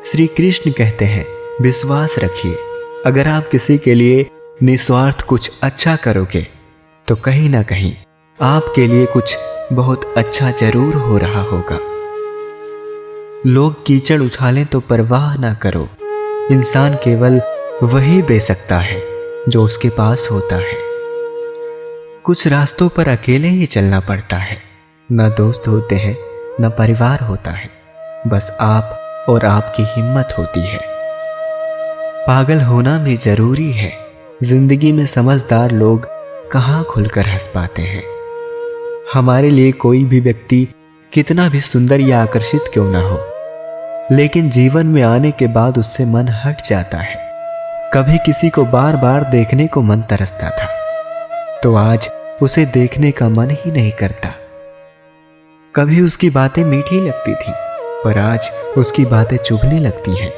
श्री कृष्ण कहते हैं, विश्वास रखिए, अगर आप किसी के लिए निस्वार्थ कुछ अच्छा करोगे तो कहीं ना कहीं आपके लिए कुछ बहुत अच्छा जरूर हो रहा होगा। लोग कीचड़ उछालें तो परवाह ना करो, इंसान केवल वही दे सकता है जो उसके पास होता है। कुछ रास्तों पर अकेले ही चलना पड़ता है, न दोस्त होते हैं न परिवार होता है, बस आप और आपकी हिम्मत होती है। पागल होना भी जरूरी है, जिंदगी में समझदार लोग कहाँ खुलकर हंस पाते हैं। हमारे लिए कोई भी व्यक्ति कितना भी सुंदर या आकर्षित क्यों ना हो, लेकिन जीवन में आने के बाद उससे मन हट जाता है। कभी किसी को बार बार देखने को मन तरसता था, तो आज उसे देखने का मन ही नहीं करता। कभी उसकी बातें मीठी लगती थी, पर आज उसकी बातें चुभने लगती हैं।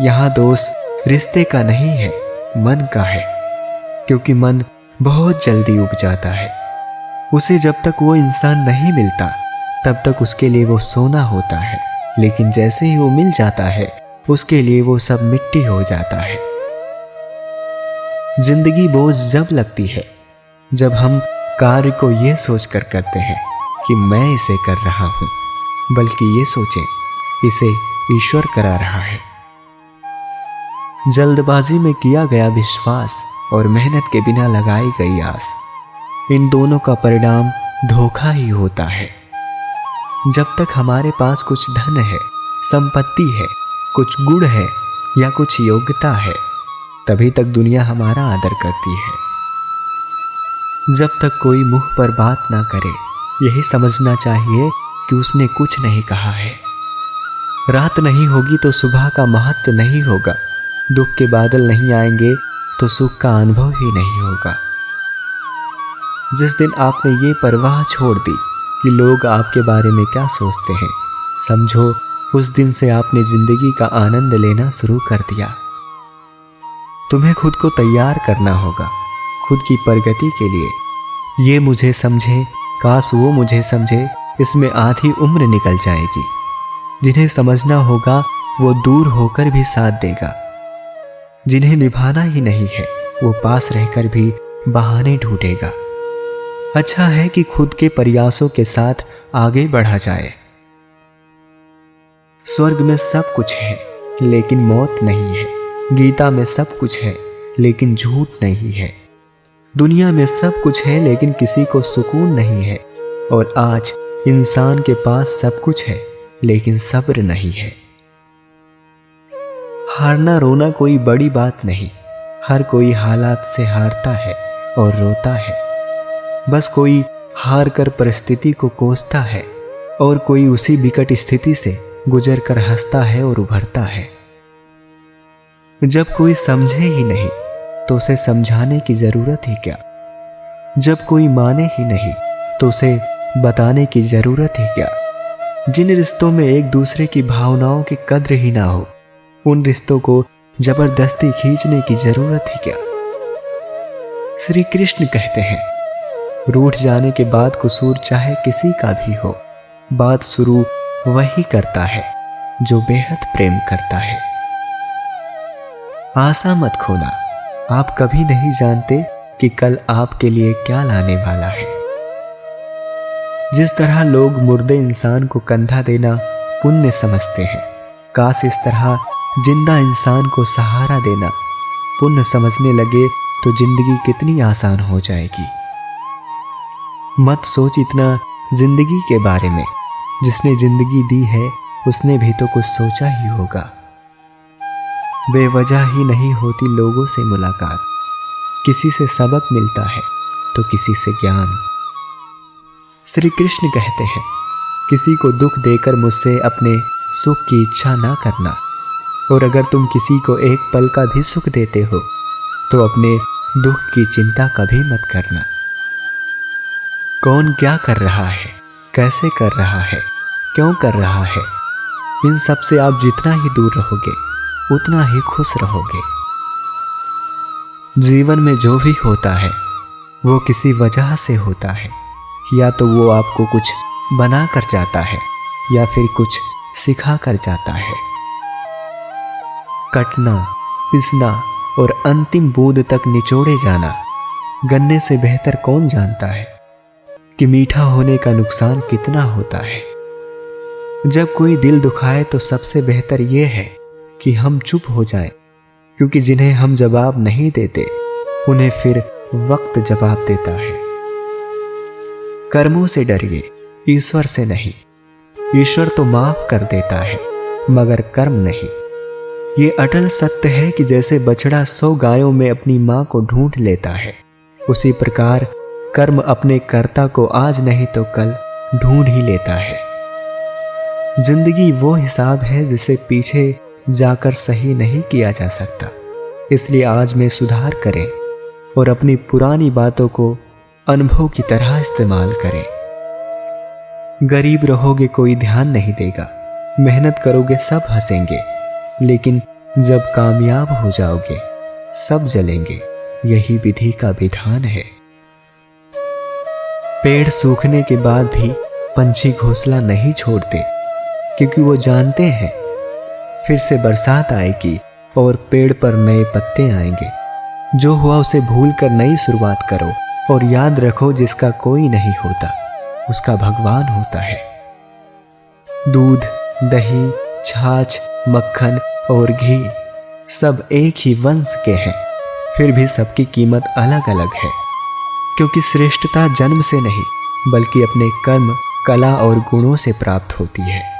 यहाँ दोष रिश्ते का नहीं है, मन का है, क्योंकि मन बहुत जल्दी उब जाता है। उसे जब तक वो इंसान नहीं मिलता तब तक उसके लिए वो सोना होता है, लेकिन जैसे ही वो मिल जाता है उसके लिए वो सब मिट्टी हो जाता है। जिंदगी बोझ जब लगती है जब हम कार्य को ये सोचकर करते हैं कि मैं इसे कर रहा हूं, बल्कि ये सोचें इसे ईश्वर करा रहा है। जल्दबाजी में किया गया विश्वास और मेहनत के बिना लगाई गई आस, इन दोनों का परिणाम धोखा ही होता है। जब तक हमारे पास कुछ धन है, संपत्ति है, कुछ गुण है या कुछ योग्यता है, तभी तक दुनिया हमारा आदर करती है। जब तक कोई मुंह पर बात ना करे, यही समझना चाहिए कि उसने कुछ नहीं कहा है। रात नहीं होगी तो सुबह का महत्व नहीं होगा, दुख के बादल नहीं आएंगे तो सुख का अनुभव ही नहीं होगा। जिस दिन आपने ये परवाह छोड़ दी कि लोग आपके बारे में क्या सोचते हैं, समझो उस दिन से आपने जिंदगी का आनंद लेना शुरू कर दिया। तुम्हें खुद को तैयार करना होगा खुद की प्रगति के लिए। ये मुझे समझे, काश वो मुझे समझे, इसमें आधी उम्र निकल जाएगी। जिन्हें समझना होगा वो दूर होकर भी साथ देगा। जिन्हें निभाना ही नहीं है वो पास रहकर भी बहाने ढूंढेगा। अच्छा है कि खुद के प्रयासों के साथ आगे बढ़ा जाए। स्वर्ग में सब कुछ है लेकिन मौत नहीं है। गीता में सब कुछ है लेकिन झूठ नहीं है। दुनिया में सब कुछ है लेकिन किसी को सुकून नहीं है। और आज इंसान के पास सब कुछ है लेकिन सब्र नहीं है। हारना रोना कोई बड़ी बात नहीं, हर कोई हालात से हारता है और रोता है। बस कोई हार कर परिस्थिति को कोसता है और कोई उसी विकट स्थिति से गुजर कर हंसता है और उभरता है। जब कोई समझे ही नहीं तो उसे समझाने की जरूरत ही क्या। जब कोई माने ही नहीं तो उसे बताने की जरूरत ही क्या। जिन रिश्तों में एक दूसरे की भावनाओं की कद्र ही ना हो, उन रिश्तों को जबरदस्ती खींचने की जरूरत ही क्या। श्री कृष्ण कहते हैं, रूठ जाने के बाद कसूर चाहे किसी का भी हो, बात शुरू वही करता है जो बेहद प्रेम करता है। आशा मत खोना, आप कभी नहीं जानते कि कल आपके लिए क्या लाने वाला है। जिस तरह लोग मुर्दे इंसान को कंधा देना पुण्य समझते हैं, काश इस तरह जिंदा इंसान को सहारा देना पुण्य समझने लगे तो जिंदगी कितनी आसान हो जाएगी। मत सोच इतना जिंदगी के बारे में, जिसने जिंदगी दी है उसने भी तो कुछ सोचा ही होगा। बेवजह ही नहीं होती लोगों से मुलाकात, किसी से सबक मिलता है तो किसी से ज्ञान। श्री कृष्ण कहते हैं, किसी को दुख देकर मुझसे अपने सुख की इच्छा ना करना, और अगर तुम किसी को एक पल का भी सुख देते हो तो अपने दुख की चिंता कभी मत करना। कौन क्या कर रहा है, कैसे कर रहा है, क्यों कर रहा है, इन सब से आप जितना ही दूर रहोगे उतना ही खुश रहोगे। जीवन में जो भी होता है वो किसी वजह से होता है, या तो वो आपको कुछ बना कर जाता है या फिर कुछ सिखा कर जाता है। कटना, पिसना और अंतिम बूंद तक निचोड़े जाना। गन्ने से बेहतर कौन जानता है कि मीठा होने का नुकसान कितना होता है। जब कोई दिल दुखाए तो सबसे बेहतर यह है कि हम चुप हो जाएं, क्योंकि जिन्हें हम जवाब नहीं देते उन्हें फिर वक्त जवाब देता है। कर्मों से डरिए, ईश्वर से नहीं। ईश्वर तो माफ कर देता है मगर कर्म नहीं। ये अटल सत्य है कि जैसे बछड़ा 100 गायों में अपनी मां को ढूंढ लेता है, उसी प्रकार कर्म अपने कर्ता को आज नहीं तो कल ढूंढ ही लेता है। जिंदगी वो हिसाब है जिसे पीछे जाकर सही नहीं किया जा सकता। इसलिए आज में सुधार करें और अपनी पुरानी बातों को अनुभव की तरह इस्तेमाल करें। गरीब रहोगे कोई ध्यान नहीं देगा, मेहनत करोगे सब हंसेंगे, लेकिन जब कामयाब हो जाओगे सब जलेंगे। यही विधि का विधान है। पेड़ सूखने के बाद भी पंछी घोंसला नहीं छोड़ते, क्योंकि वो जानते हैं फिर से बरसात आएगी और पेड़ पर नए पत्ते आएंगे। जो हुआ उसे भूल कर नई शुरुआत करो और याद रखो जिसका कोई नहीं होता उसका भगवान होता है। दूध, दही, छाछ, मक्खन और घी सब एक ही वंश के हैं, फिर भी सबकी कीमत अलग अलग है, क्योंकि श्रेष्ठता जन्म से नहीं बल्कि अपने कर्म, कला और गुणों से प्राप्त होती है।